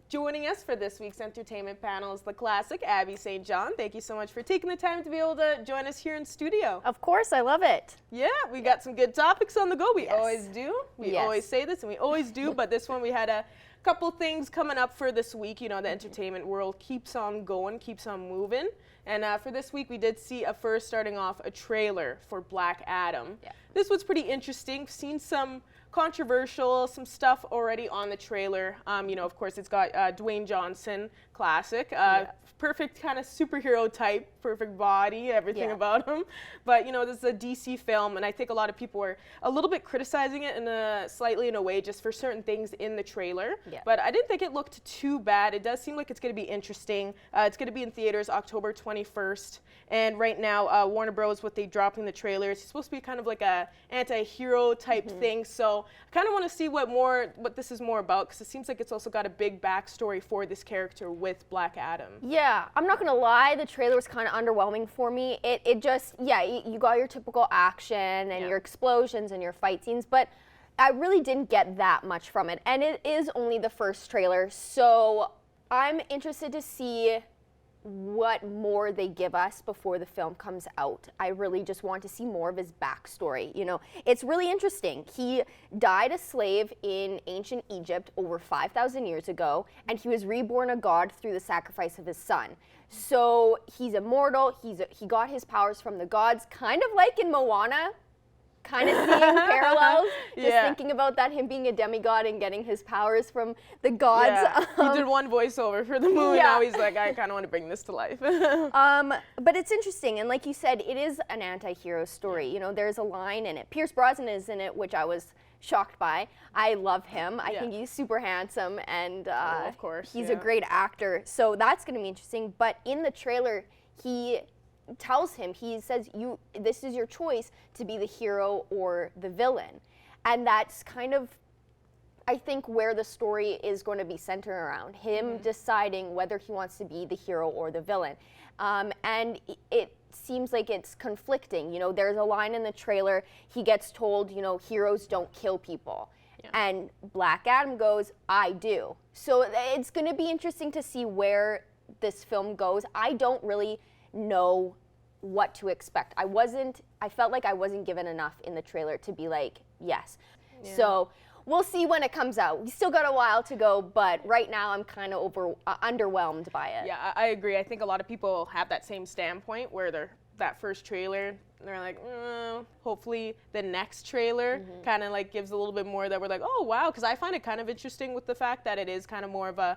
Joining us for this week's entertainment panel is the classic Abby St. John. Thank you so much for taking the time to be able to join us here in studio. Of course, I love it. Yeah, we got some good topics on the go. We Yes. always do. We Yes. always say this, and we always do, but this one we had a couple things coming up for this week. You know, the entertainment world keeps on going, keeps on moving. And for this week, we did see starting off a trailer for Black Adam. Yeah. This was pretty interesting. Seen some controversial, some stuff already on the trailer. You know, of course, it's got Dwayne Johnson, classic. Perfect kind of superhero type, perfect body, everything about him. But, you know, this is a DC film, and I think a lot of people were a little bit criticizing it slightly in a way just for certain things in the trailer. Yeah. But I didn't think it looked too bad. It does seem like it's going to be interesting. It's going to be in theaters October 21st. And right now, Warner Bros., what they dropped in the trailer, it's supposed to be kind of like a anti-hero type thing. So I kind of want to see what this is more about, because it seems like it's also got a big backstory for this character with Black Adam. Yeah, I'm not gonna lie, the trailer was kind of underwhelming for me. It just, you got your typical action and your explosions and your fight scenes, but I really didn't get that much from it. And it is only the first trailer, so I'm interested to see what more they give us before the film comes out. I really just want to see more of his backstory. You know, it's really interesting. He died a slave in ancient Egypt over 5,000 years ago, and he was reborn a god through the sacrifice of his son. So he's immortal. He got his powers from the gods, kind of like in Moana. Kind of seeing parallels, just thinking about that, him being a demigod and getting his powers from the gods. Yeah. He did one voiceover for the movie, now he's like, I kind of want to bring this to life. But it's interesting, and like you said, it is an anti-hero story. You know, there's a line in it. Pierce Brosnan is in it, which I was shocked by. I love him. I think he's super handsome, and of course, he's a great actor. So that's going to be interesting. But in the trailer, he says, this is your choice to be the hero or the villain. And that's kind of, I think, where the story is going to be centered around, him deciding whether he wants to be the hero or the villain. And it seems like it's conflicting. You know, there's a line in the trailer, he gets told, you know, heroes don't kill people. Yeah. And Black Adam goes, I do. So it's going to be interesting to see where this film goes. I don't really know what to expect. I felt like I wasn't given enough in the trailer to be like, yes. Yeah. So we'll see when it comes out. We still got a while to go, but right now I'm kind of underwhelmed by it. Yeah, I agree. I think a lot of people have that same standpoint where that first trailer, they're like, hopefully the next trailer kind of like gives a little bit more that we're like, oh wow, because I find it kind of interesting with the fact that it is kind of more of a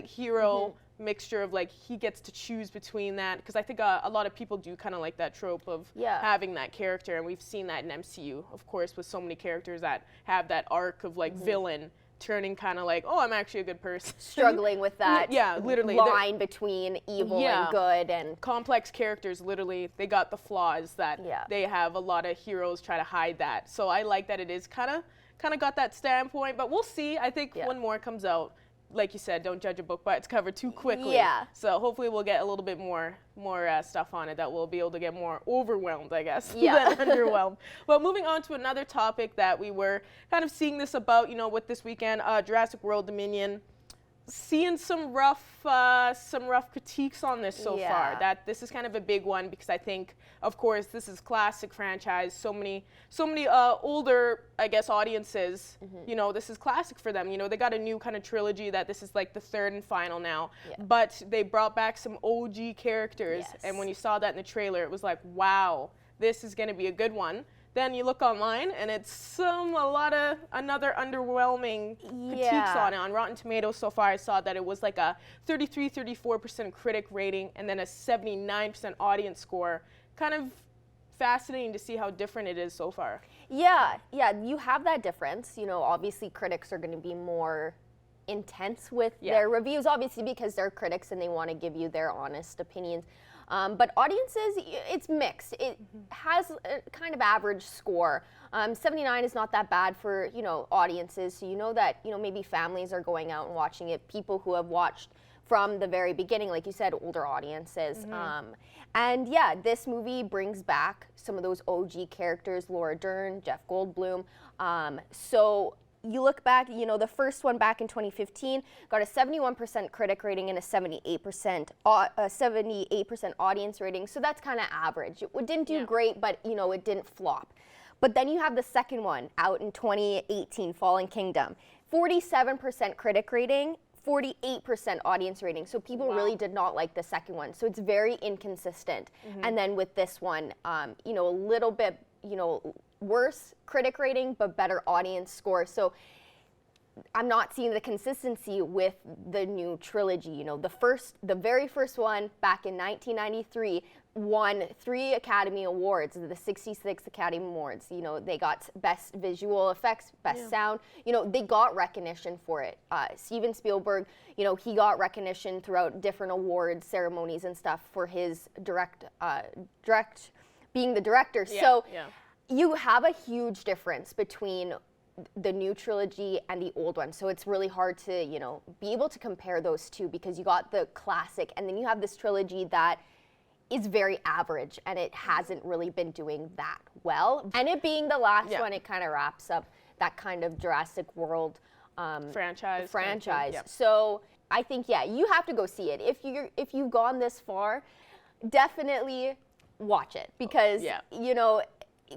hero mixture of like he gets to choose between that, because I think a lot of people do kind of like that trope of having that character, and we've seen that in MCU, of course, with so many characters that have that arc of like villain turning kind of like, oh, I'm actually a good person. Struggling with that literally line between evil and good. And complex characters, literally, they got the flaws that they have. A lot of heroes try to hide that. So I like that it is kind of got that standpoint, but we'll see. I think when more comes out, like you said, don't judge a book by its cover too quickly. Yeah. So hopefully we'll get a little bit more stuff on it that we'll be able to get more overwhelmed, I guess, than underwhelmed. Well, moving on to another topic that we were kind of seeing this about, you know, with this weekend, Jurassic World Dominion. Seeing some rough critiques on this so far. That this is kind of a big one, because I think, of course, this is classic franchise. So many older, I guess, audiences. You know, this is classic for them. You know, they got a new kind of trilogy that this is like the third and final now. But they brought back some OG characters, and when you saw that in the trailer, it was like, wow, this is going to be a good one. Then you look online, and it's another underwhelming critiques on it. On Rotten Tomatoes so far, I saw that it was like a 34% critic rating and then a 79% audience score. Kind of fascinating to see how different it is so far. Yeah, you have that difference. You know, obviously critics are going to be more intense with their reviews, obviously, because they're critics and they want to give you their honest opinions. But audiences, it's mixed. It has a kind of average score. 79 is not that bad for, you know, audiences. So you know that, you know, maybe families are going out and watching it. People who have watched from the very beginning, like you said, older audiences. And yeah, this movie brings back some of those OG characters, Laura Dern, Jeff Goldblum. So you look back, you know, the first one back in 2015 got a 71% critic rating and a 78% audience rating. So that's kind of average. It didn't do great, but you know, it didn't flop. But then you have the second one out in 2018, Fallen Kingdom, 47% critic rating, 48% audience rating. So people really did not like the second one. So it's very inconsistent. And then with this one, you know, a little bit, you know, worse critic rating, but better audience score. So I'm not seeing the consistency with the new trilogy. You know, the very first one back in 1993 won 3 Academy Awards, the 66 Academy Awards. You know, they got Best Visual Effects, Best Sound. You know, they got recognition for it. Steven Spielberg, you know, he got recognition throughout different awards ceremonies and stuff for his being the director. So you have a huge difference between the new trilogy and the old one. So it's really hard to, you know, be able to compare those two, because you got the classic and then you have this trilogy that is very average and it hasn't really been doing that well. And it being the last one, it kind of wraps up that kind of Jurassic World franchise. Kind of So I think, you have to go see it. If you've gone this far, definitely watch it, because you know,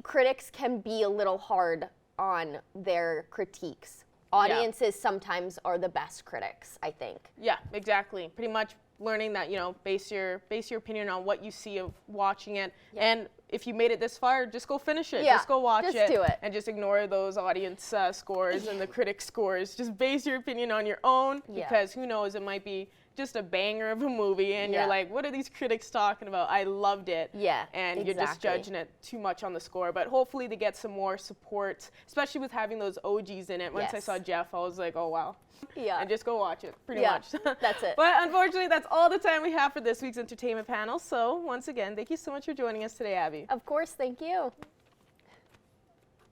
critics can be a little hard on their critiques. Audiences sometimes are the best critics, I think. Yeah, exactly. Pretty much learning that, you know, base your opinion on what you see of watching it. And if you made it this far, just go finish it. Just go watch it. Just do it. And just ignore those audience scores and the critic scores. Just base your opinion on your own, because who knows, it might be just a banger of a movie and you're like, what are these critics talking about? I loved it. And you're just judging it too much on the score. But hopefully they get some more support, especially with having those OGs in it. Once I saw Jeff, I was like, oh wow. And just go watch it, pretty much. That's it. But unfortunately, that's all the time we have for this week's entertainment panel. So once again, thank you so much for joining us today, Abby. Of course, thank you.